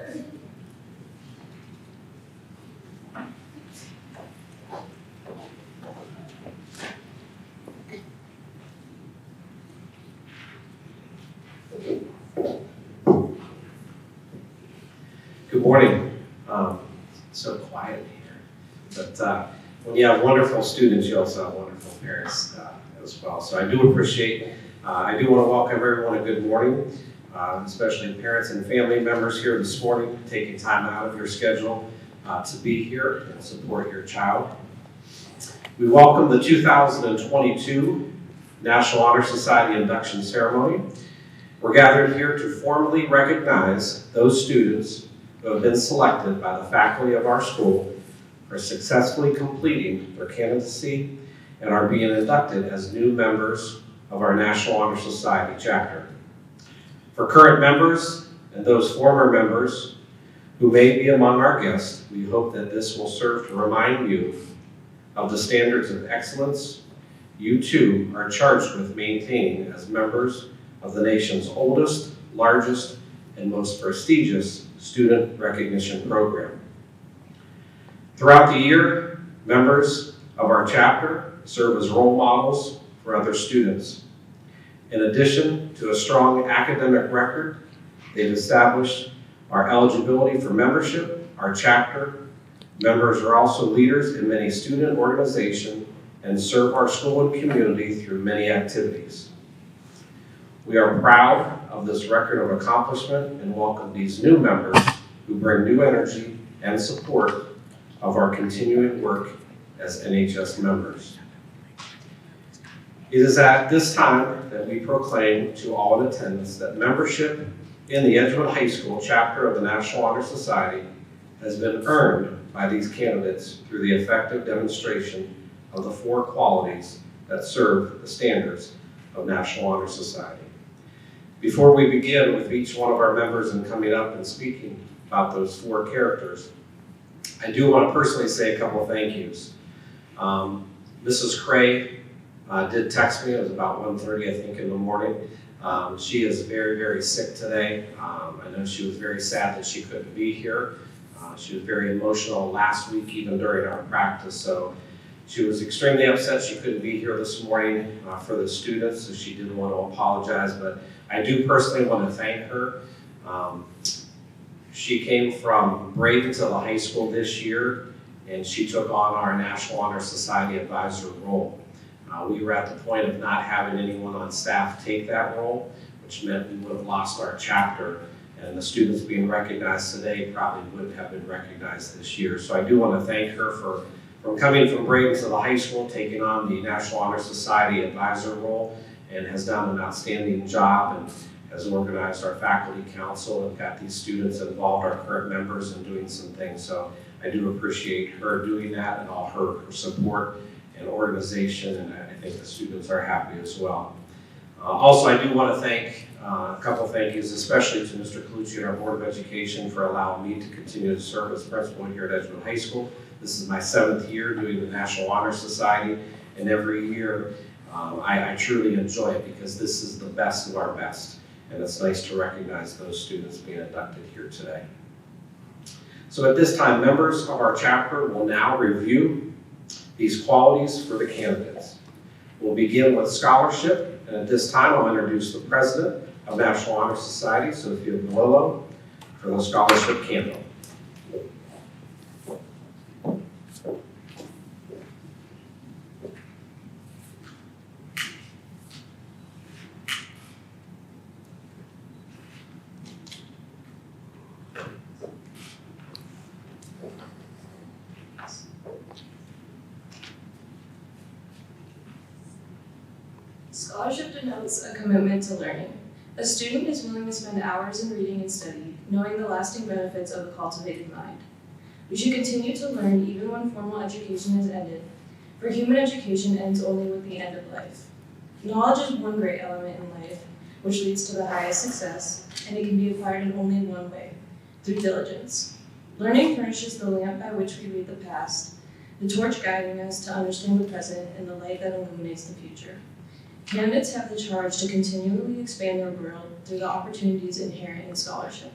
Good morning. So quiet here, but when you have wonderful students, you also have wonderful parents as well. So I do appreciate, I do want to welcome everyone a good morning, especially parents and family members here this morning, taking time out of your schedule to be here and support your child. We welcome the 2022 National Honor Society Induction Ceremony. We're gathered here to formally recognize those students who have been selected by the faculty of our school for successfully completing their candidacy and are being inducted as new members of our National Honor Society chapter. For current members and those former members who may be among our guests, we hope that this will serve to remind you of the standards of excellence you too are charged with maintaining as members of the nation's oldest, largest, and most prestigious student recognition program. Throughout the year, members of our chapter serve as role models for other students. In addition to a strong academic record, they've established our eligibility for membership. Our chapter members are also leaders in many student organizations and serve our school and community through many activities. We are proud of this record of accomplishment and welcome these new members who bring new energy and support of our continuing work as NHS members. It is at this time that we proclaim to all in attendance that membership in the Edgewood High School chapter of the National Honor Society has been earned by these candidates through the effective demonstration of the 4 qualities that serve the standards of National Honor Society. Before we begin with each one of our members and coming up and speaking about those 4 characters, I do want to personally say a couple of thank yous. Mrs. Kray did text me. It was about 1:30, I think, in the morning. She is very, very sick today. I know she was very sad that she couldn't be here. She was very emotional last week, even during our practice. So she was extremely upset she couldn't be here this morning for the students, so she did want to apologize. But I do personally want to thank her. She came from Brady to the high school this year, and she took on our National Honor Society advisor role. We were at the point of not having anyone on staff take that role, which meant we would have lost our chapter, and the students being recognized today probably wouldn't have been recognized this year. So I do want to thank her for coming from Brady to the high school, taking on the National Honor Society advisor role, and has done an outstanding job and has organized our faculty council and got these students involved, our current members, in doing some things. So I do appreciate her doing that and all her support and organization, and I think the students are happy as well. Also, I do want to thank a couple of thank yous, especially to Mr. Colucci and our Board of Education for allowing me to continue to serve as principal here at Edgewood High School. This is my 7th year doing the National Honor Society, and every year I truly enjoy it because this is the best of our best, and it's nice to recognize those students being inducted here today. So at this time, members of our chapter will now review these qualities for the candidates. We'll begin with scholarship, and at this time I'll introduce the President of National Honor Society, Olivia Jones, for the scholarship candle. Scholarship denotes a commitment to learning. A student is willing to spend hours in reading and study, knowing the lasting benefits of a cultivated mind. We should continue to learn even when formal education has ended, for human education ends only with the end of life. Knowledge is one great element in life, which leads to the highest success, and it can be acquired in only one way, through diligence. Learning furnishes the lamp by which we read the past, the torch guiding us to understand the present, and the light that illuminates the future. Candidates have the charge to continually expand their world through the opportunities inherent in scholarship.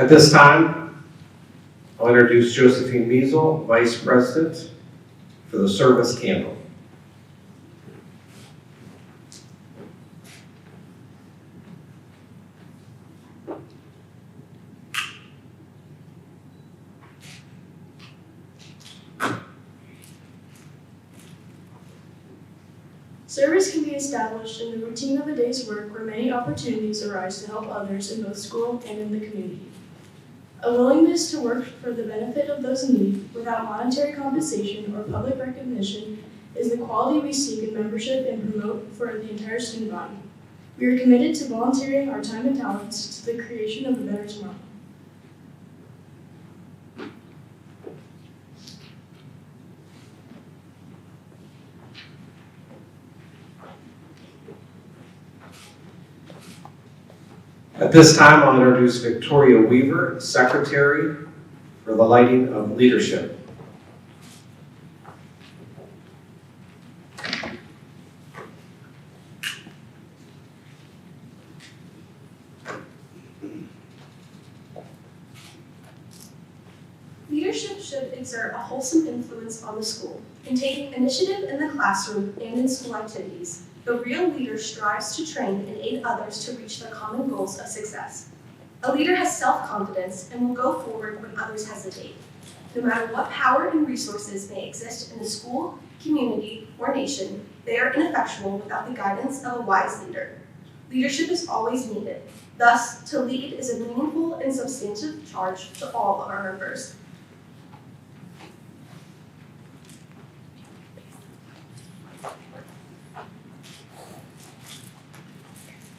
At this time, I'll introduce Josephine Measle, Vice President, for the service candle. Service can be established in the routine of a day's work where many opportunities arise to help others in both school and in the community. A willingness to work for the benefit of those in need without monetary compensation or public recognition is the quality we seek in membership and promote for the entire student body. We are committed to volunteering our time and talents to the creation of a better tomorrow. At this time, I'll introduce Victoria Weaver, Secretary, for the lighting of leadership. Leadership should exert a wholesome influence on the school. In taking initiative in the classroom and in school activities, the real leader strives to train and aid others to reach their common goals of success. A leader has self-confidence and will go forward when others hesitate. No matter what power and resources may exist in the school, community, or nation, they are ineffectual without the guidance of a wise leader. Leadership is always needed. Thus, to lead is a meaningful and substantive charge to all of our members.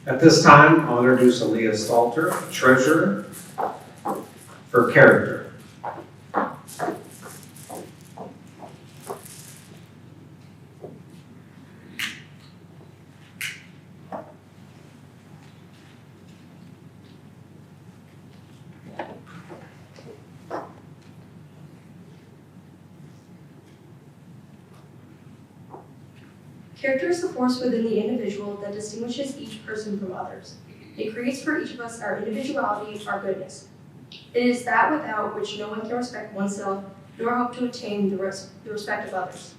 At this time, I'll introduce Aaliyah Stalter, Treasurer, for character. Character is the force within the individual that distinguishes each person from others. It creates for each of us our individuality, our goodness. It is that without which no one can respect oneself, nor hope to attain the respect of others.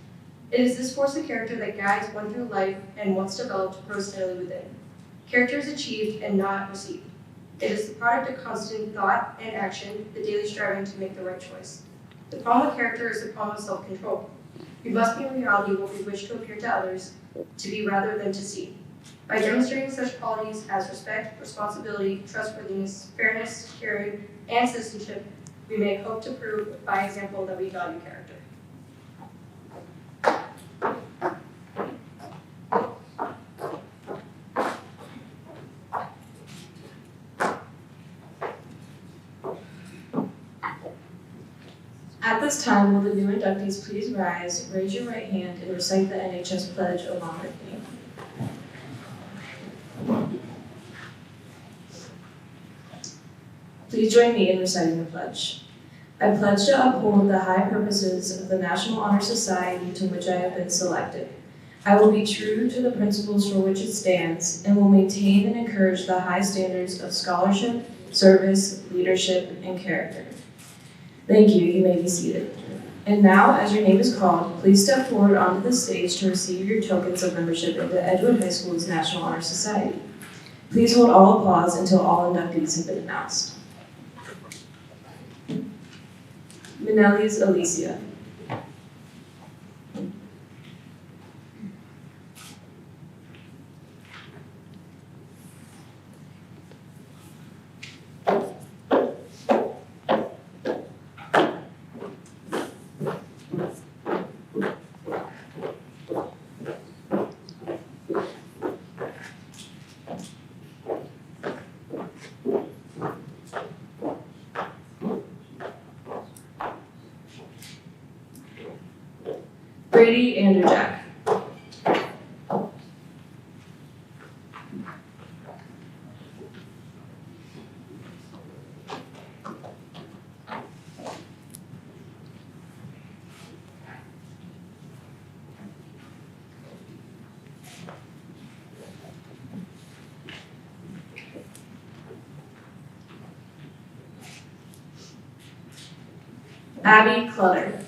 It is this force of character that guides one through life and once developed grows steadily within. Character is achieved and not received. It is the product of constant thought and action, the daily striving to make the right choice. The problem with character is the problem of self-control. We must be in reality what we wish to appear to others to be rather than to see. By demonstrating such qualities as respect, responsibility, trustworthiness, fairness, caring, and citizenship, we may hope to prove by example that we value character. At this time, will the new inductees please rise, raise your right hand, and recite the NHS pledge along with me. Please join me in reciting the pledge. I pledge to uphold the high purposes of the National Honor Society to which I have been selected. I will be true to the principles for which it stands and will maintain and encourage the high standards of scholarship, service, leadership, and character. Thank you. You may be seated. And now, as your name is called, please step forward onto the stage to receive your tokens of membership into Edgewood High School's National Honor Society. Please hold all applause until all inductees have been announced. Minelys Alicea. Brady Andrejack. Abby Clutter.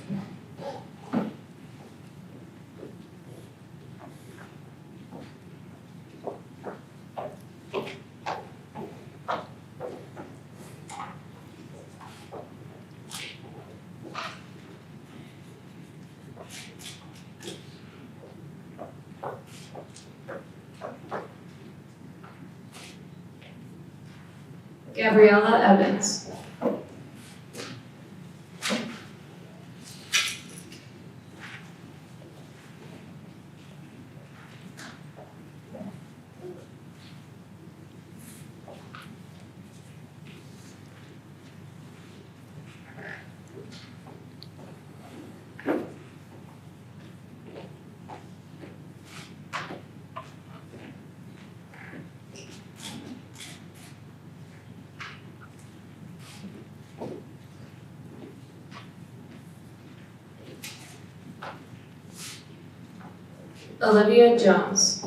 Gabriella Evans. Olivia Jones.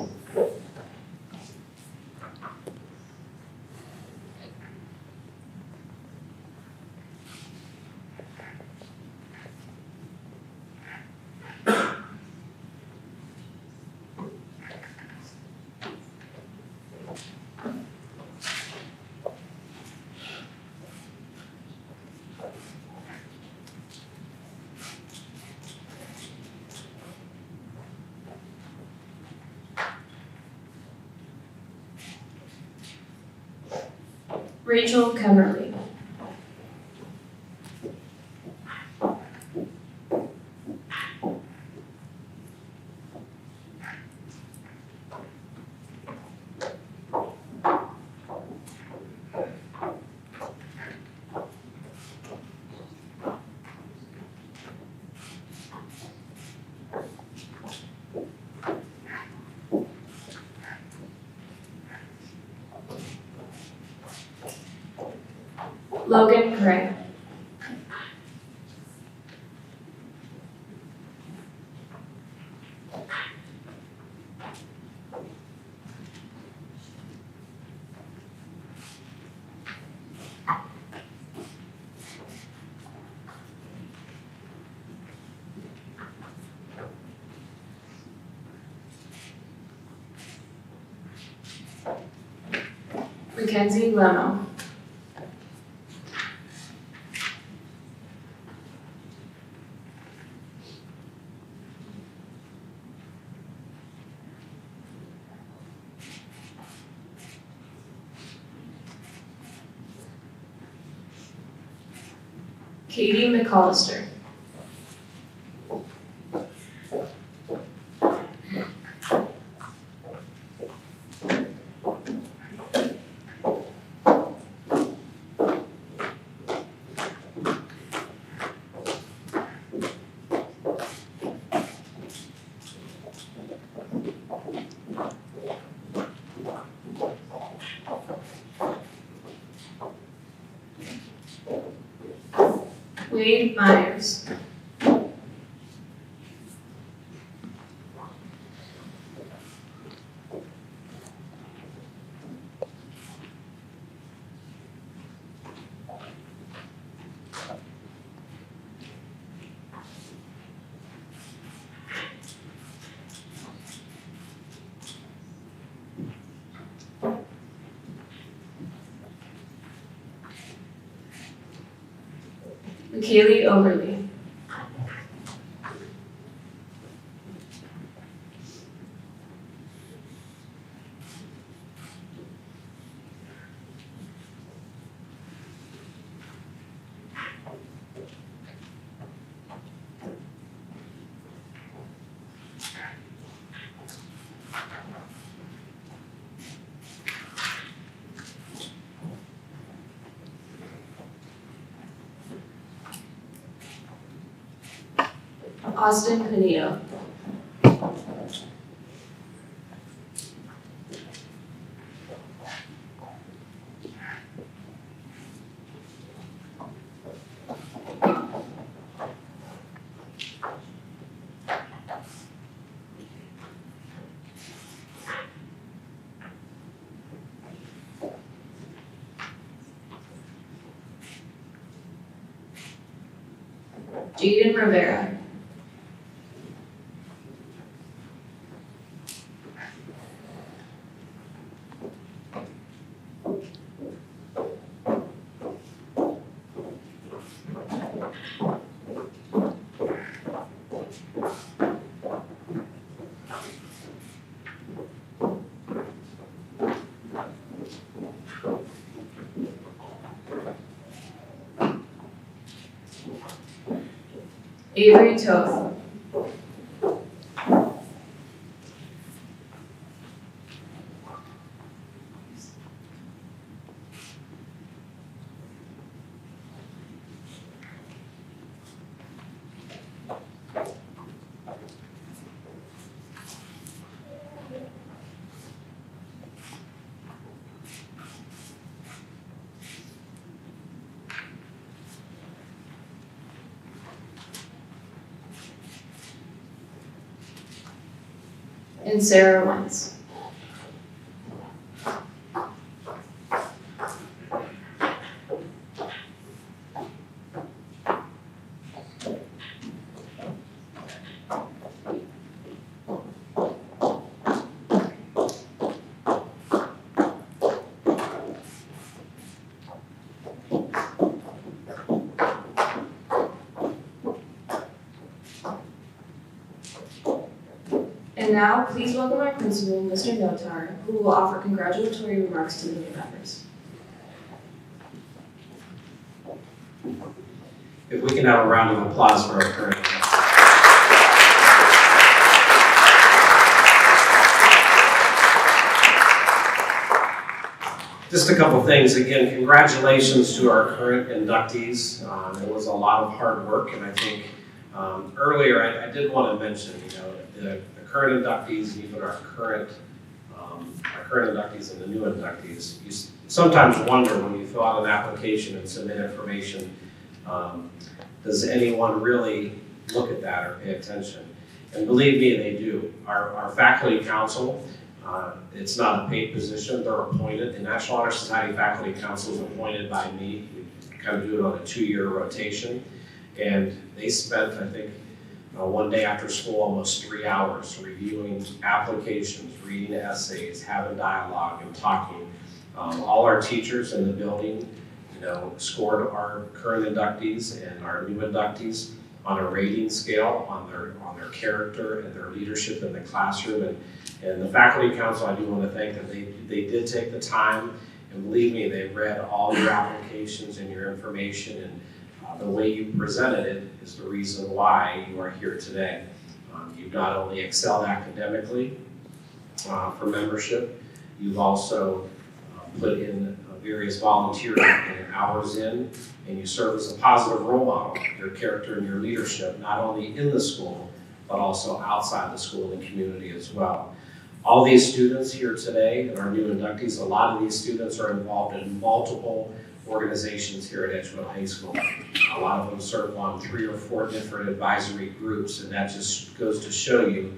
Rachel Kemmerle. Logan Kray. McKenzie Lemmo. Katie McAllister. Wade Myers. Mackaylee Overly. Austin Paneto. Jadyn Rivera. Avary Toth. And Sarah Wentz. And now, please welcome our principal, Mr. Notar, who will offer congratulatory remarks to the new members. If we can have a round of applause for our current. Just a couple things. Again, congratulations to our current inductees. It was a lot of hard work, and I think earlier I did want to mention, the current inductees and even our current inductees and the new inductees. You sometimes wonder when you fill out an application and submit information, does anyone really look at that or pay attention? And believe me, they do. Our faculty council, it's not a paid position, they're appointed. The National Honor Society Faculty Council is appointed by me. We kind of do it on a 2-year rotation. And they spent, I think, one day after school, almost 3 hours reviewing applications, reading essays, having dialogue and talking. All our teachers in the building, scored our current inductees and our new inductees on a rating scale on their character and their leadership in the classroom. And the faculty council, I do want to thank them. They did take the time, and believe me, they read all your applications and your information, and the way you presented it is the reason why you are here today. You've not only excelled academically for membership, you've also put in various volunteer hours in, and you serve as a positive role model, your character and your leadership, not only in the school, but also outside the school and the community as well. All these students here today and our new inductees, a lot of these students are involved in multiple organizations here at Edgewood High School. A lot of them serve on 3 or 4 different advisory groups, and that just goes to show you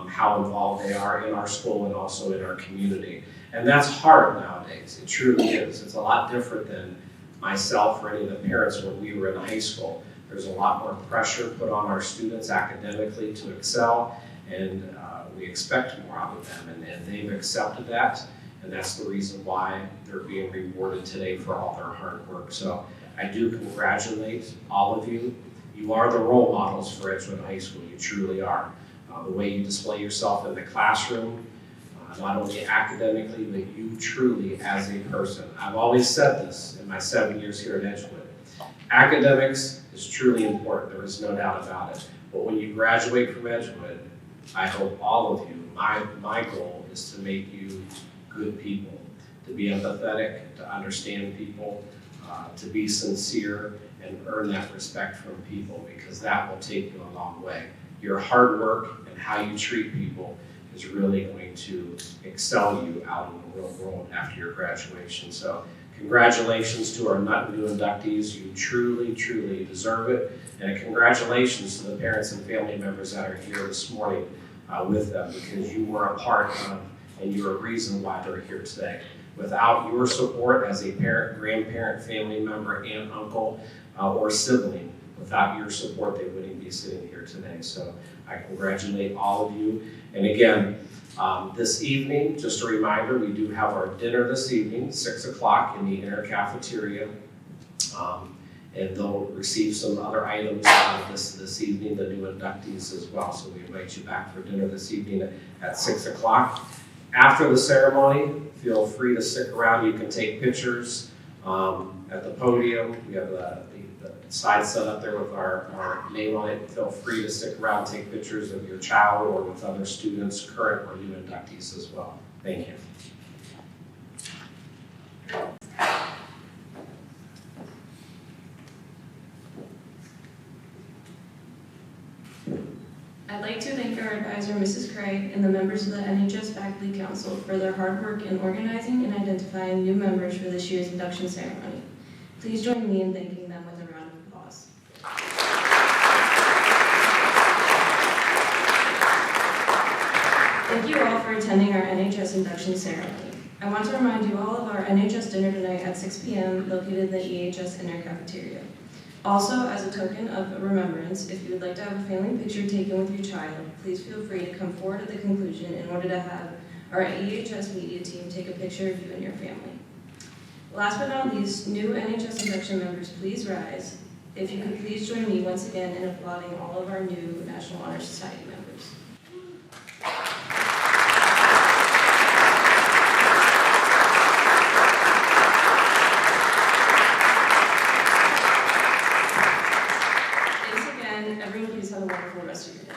how involved they are in our school and also in our community. And that's hard nowadays, it truly is. It's a lot different than myself or any of the parents when we were in high school. There's a lot more pressure put on our students academically to excel, and we expect more out of them, and they've accepted that. And that's the reason why they're being rewarded today for all their hard work. So I do congratulate all of you. You are the role models for Edgewood High School, you truly are. The way you display yourself in the classroom, not only academically, but you truly as a person. I've always said this in my 7 years here at Edgewood. Academics is truly important, there is no doubt about it. But when you graduate from Edgewood, I hope all of you, my goal is to make you good people, to be empathetic, to understand people, to be sincere, and earn that respect from people, because that will take you a long way. Your hard work and how you treat people is really going to excel you out in the real world after your graduation. So congratulations to our new inductees. You truly, truly deserve it. And congratulations to the parents and family members that are here this morning with them, because you were a part of and you're a reason why they're here today. Without your support as a parent, grandparent, family member, aunt, uncle, or sibling, Without your support, they wouldn't be sitting here today. So I congratulate all of you. And again, this evening, just a reminder, we do have our dinner this evening, 6 o'clock in the inner cafeteria. And they'll receive some other items this evening, the new inductees as well. So we invite you back for dinner this evening at 6 o'clock. After the ceremony, feel free to stick around. You can take pictures at the podium. We have the side set up there with our name on it. Feel free to stick around, take pictures of your child or with other students, current or new inductees as well. Thank you. I'd like to thank our advisor, Mrs. Kray, and the members of the NHS Faculty Council for their hard work in organizing and identifying new members for this year's induction ceremony. Please join me in thanking them with a round of applause. Thank you all for attending our NHS induction ceremony. I want to remind you all of our NHS dinner tonight at 6 p.m. located in the EHS inner cafeteria. Also, as a token of remembrance, if you would like to have a family picture taken with your child, please feel free to come forward at the conclusion in order to have our EHS media team take a picture of you and your family. Last but not least, new NHS induction members, please rise. If you could please join me once again in applauding all of our new National Honor Society members. Everyone, please have a wonderful rest of your day.